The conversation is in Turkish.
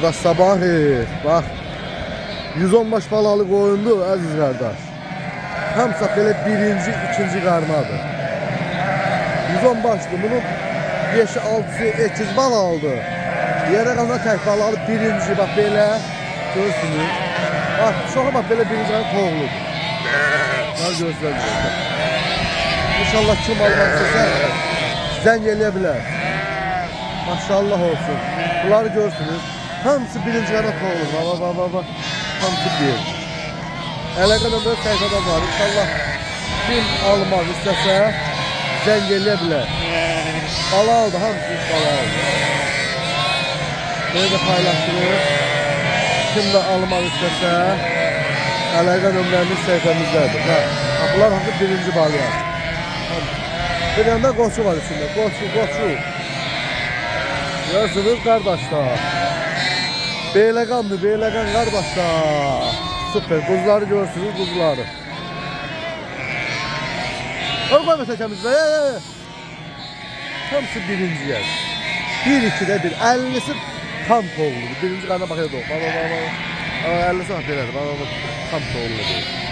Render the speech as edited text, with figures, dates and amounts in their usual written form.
Da sabahı bak 110 baş balalı koyundu aziz kardeş. Hamsa böyle birinci, ikinci karnadır. 110 başlı bunun 5'i 6'sı ekiz bal aldı. Yere kalan tek bal aldı birinci bak böyle görsünüz. Bak şu bak böyle birinci karnı toğludur. Var görsünüz. İnşallah kim almak istese zəng eləyə Maşallah olsun. Bunları görsünüz. Hamısı birinci qanat olur. Baba. Hamısı bir. Əlaqə nömrə sayfada var. İnşallah kim almaq istəsə zəng eləyə bilər. Bala aldı. Hamısı bala aldı. Böyle de paylaşılır. Kim de almaq istəsə əlaqə nömrəmiz sayfamızdadır. Bunlar hamısı birinci balığa. Bir yanda qoçu var içinde. Qoçu. Görürsünüz kardeşler. Beyləqandır, Beyləqan kardeşler. Süper. Kuzuları görürsünüz, kuzuları. Öyle koyma tekemizde. Hamısı birinci yer. 1-2'de 1. 50'si tam toğludur. Birinci karnına bakıyor. Baba. 50'si belədir. Baba. Tam toğludur.